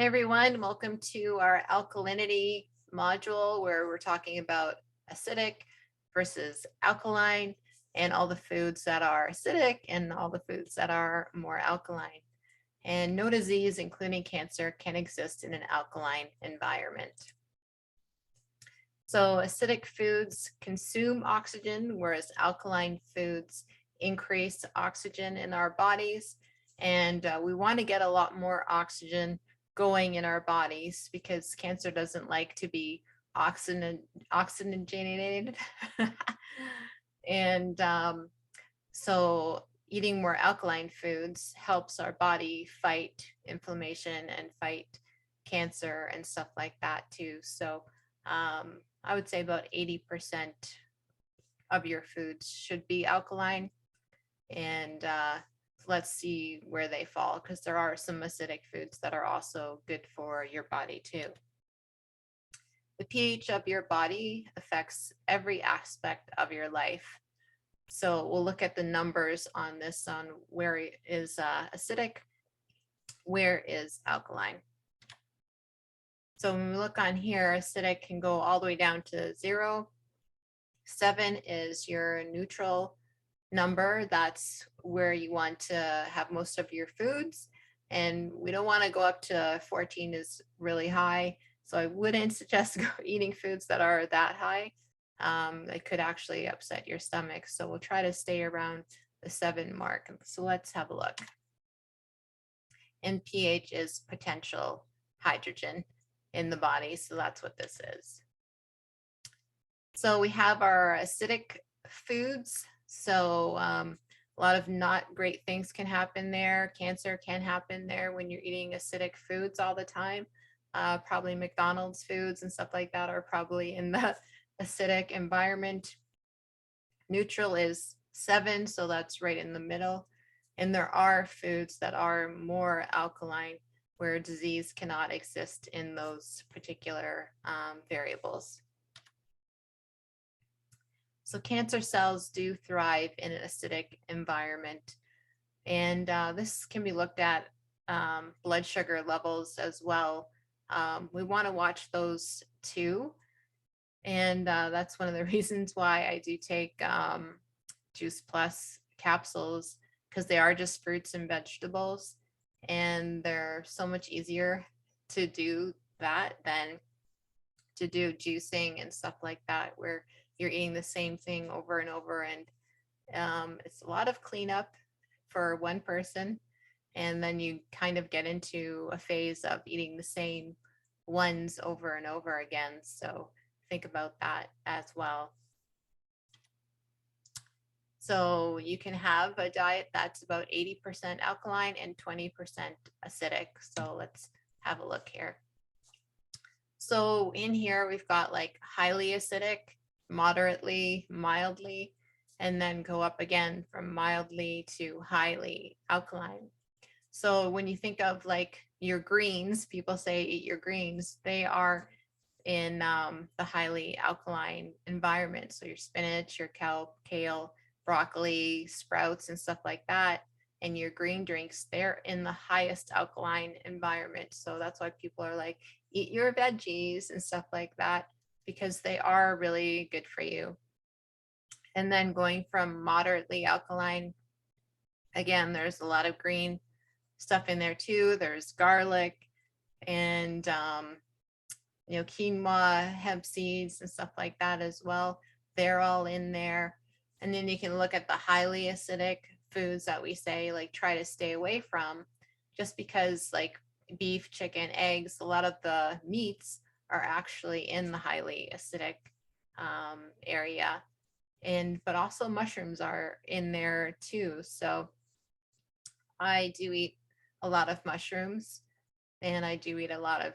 Hey everyone, welcome to our alkalinity module where we're talking about acidic versus alkaline and all the foods that are acidic and all the foods that are more alkaline. And no disease, including cancer, can exist in an alkaline environment. So acidic foods consume oxygen, whereas alkaline foods increase oxygen in our bodies. And we want to get a lot more oxygen going in our bodies because cancer doesn't like to be oxygenated. and so eating more alkaline foods helps our body fight inflammation and fight cancer and stuff like that too. So I would say about 80% of your foods should be alkaline. And let's see where they fall, because there are some acidic foods that are also good for your body too. The pH of your body affects every aspect of your life. So we'll look at the numbers on this on where is acidic, where is alkaline. So when we look on here, acidic can go all the way down to 0. 7 is your neutral number. That's where you want to have most of your foods. And we don't want to go up to 14 is really high. So I wouldn't suggest eating foods that are that high. It could actually upset your stomach. So we'll try to stay around the 7 mark. So let's have a look. And pH is potential hydrogen in the body. So that's what this is. So we have our acidic foods. So a lot of not great things can happen there. Cancer can happen there when you're eating acidic foods all the time. Probably McDonald's foods and stuff like that are probably in the acidic environment. Neutral is 7, so that's right in the middle. And there are foods that are more alkaline where disease cannot exist in those particular variables. So cancer cells do thrive in an acidic environment. And this can be looked at blood sugar levels as well. We want to watch those too. And that's one of the reasons why I do take Juice Plus capsules, because they are just fruits and vegetables. And they're so much easier to do that than to do juicing and stuff like that, where you're eating the same thing over and over. And it's a lot of cleanup for one person. And then you kind of get into a phase of eating the same ones over and over again. So think about that as well. So you can have a diet that's about 80% alkaline and 20% acidic. So let's have a look here. So in here, we've got like highly acidic, moderately, mildly, and then go up again from mildly to highly alkaline. So when you think of like your greens, people say eat your greens, they are in the highly alkaline environment. So your spinach, your kale, broccoli, sprouts, and stuff like that. And your green drinks, they're in the highest alkaline environment. So that's why people are like, eat your veggies and stuff like that, because they are really good for you. And then going from moderately alkaline, again, there's a lot of green stuff in there too. There's garlic and quinoa, hemp seeds and stuff like that as well. They're all in there. And then you can look at the highly acidic foods that we say like try to stay away from, just because like beef, chicken, eggs, a lot of the meats are actually in the highly acidic area. But also mushrooms are in there too. So I do eat a lot of mushrooms, and I do eat a lot of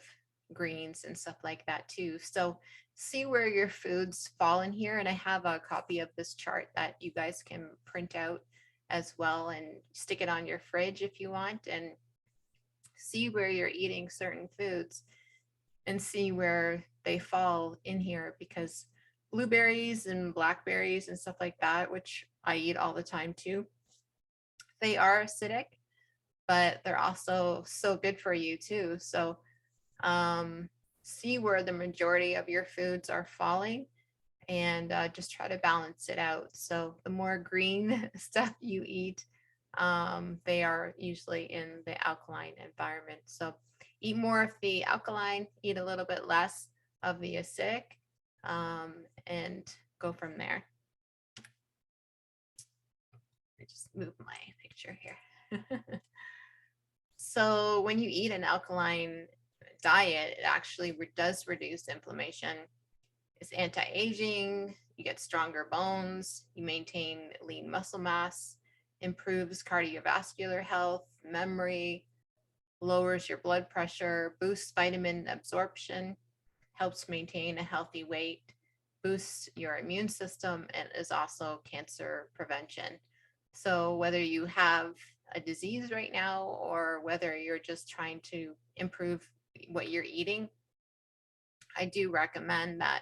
greens and stuff like that too. So see where your foods fall in here. And I have a copy of this chart that you guys can print out as well and stick it on your fridge if you want, and see where you're eating certain foods and see where they fall in here, because blueberries and blackberries and stuff like that, which I eat all the time too, they are acidic, but they're also so good for you too. So See where the majority of your foods are falling, and just try to balance it out. So the more green stuff you eat, they are usually in the alkaline environment. So eat more of the alkaline, eat a little bit less of the acidic, and go from there. I just moved my picture here. So when you eat an alkaline diet, it actually does reduce inflammation. It's anti-aging, you get stronger bones, you maintain lean muscle mass, improves cardiovascular health, memory, lowers your blood pressure, boosts vitamin absorption, helps maintain a healthy weight, boosts your immune system, and is also cancer prevention. So whether you have a disease right now or whether you're just trying to improve what you're eating, I do recommend that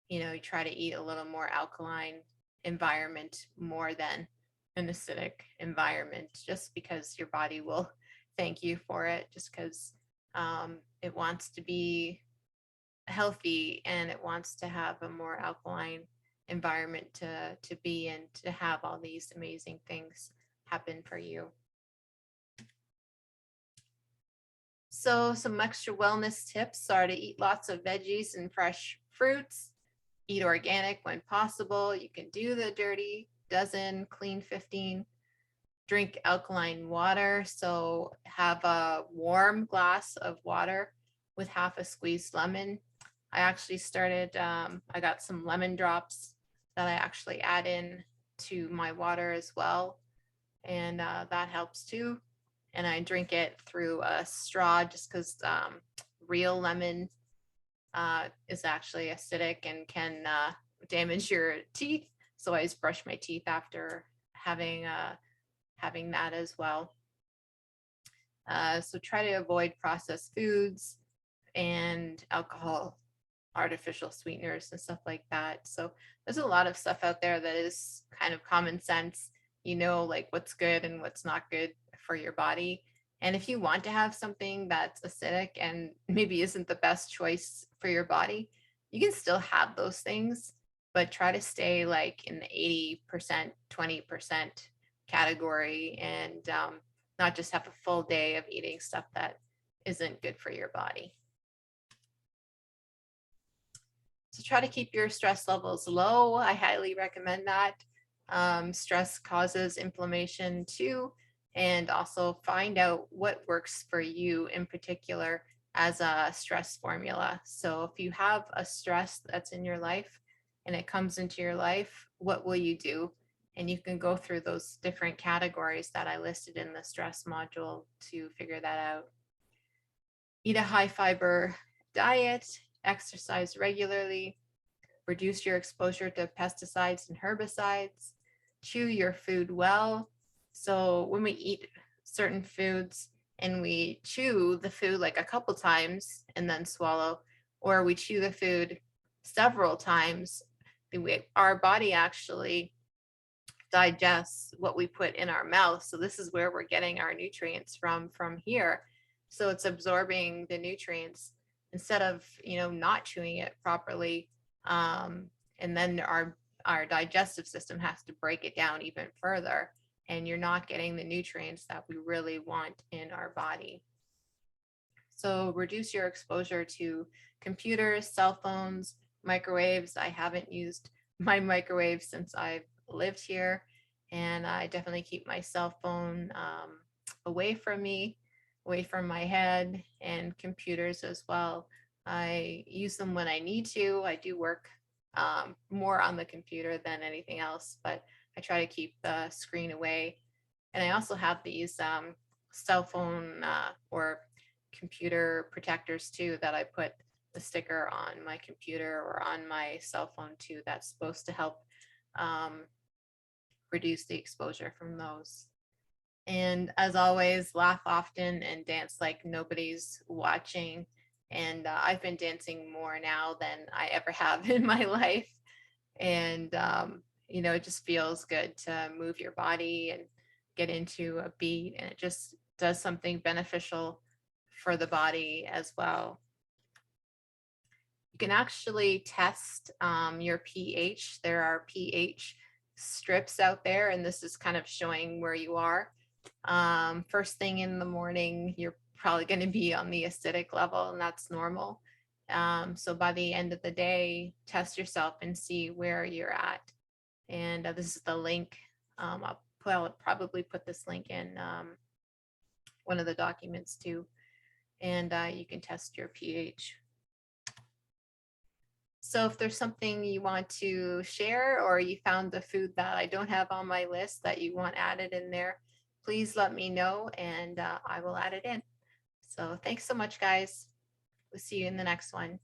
you try to eat a little more alkaline environment more than an acidic environment, just because your body will thank you for it, just because it wants to be healthy and it wants to have a more alkaline environment to be in, to have all these amazing things happen for you. So some extra wellness tips are to eat lots of veggies and fresh fruits, eat organic when possible. You can do the dirty dozen, clean 15. Drink alkaline water. So have a warm glass of water with half a squeezed lemon. I actually started, I got some lemon drops that I actually add in to my water as well. And that helps too. And I drink it through a straw, just because real lemon is actually acidic and can damage your teeth. So I just brush my teeth after having that as well. So try to avoid processed foods and alcohol, artificial sweeteners, and stuff like that. So there's a lot of stuff out there that is kind of common sense, like what's good and what's not good for your body. And if you want to have something that's acidic and maybe isn't the best choice for your body, you can still have those things, but try to stay like in the 80%, 20% category, and not just have a full day of eating stuff that isn't good for your body. So try to keep your stress levels low. I highly recommend that. Stress causes inflammation too, and also find out what works for you in particular as a stress formula. So if you have a stress that's in your life and it comes into your life, what will you do? And you can go through those different categories that I listed in the stress module to figure that out. Eat a high fiber diet, exercise regularly, reduce your exposure to pesticides and herbicides, chew your food well. So when we eat certain foods and we chew the food like a couple times and then swallow, or we chew the food several times, our body actually digests what we put in our mouth. So this is where we're getting our nutrients from here. So it's absorbing the nutrients instead of, not chewing it properly. And then our digestive system has to break it down even further, and you're not getting the nutrients that we really want in our body. So reduce your exposure to computers, cell phones, microwaves. I haven't used my microwave since I've lived here, and I definitely keep my cell phone away from me, away from my head, and computers as well. I use them when I need to. I do work more on the computer than anything else, but I try to keep the screen away. And I also have these cell phone or computer protectors too, that I put the sticker on my computer or on my cell phone too. That's supposed to help reduce the exposure from those. And as always, laugh often and dance like nobody's watching. And I've been dancing more now than I ever have in my life. And, it just feels good to move your body and get into a beat. And it just does something beneficial for the body as well. You can actually test your pH. There are pH strips out there, and this is kind of showing where you are. First thing in the morning, you're probably going to be on the acidic level, and that's normal. So by the end of the day, test yourself and see where you're at. And this is the link. I'll probably put this link in one of the documents too, and you can test your pH. So if there's something you want to share, or you found the food that I don't have on my list that you want added in there, please let me know, and I will add it in. So thanks so much, guys. We'll see you in the next one.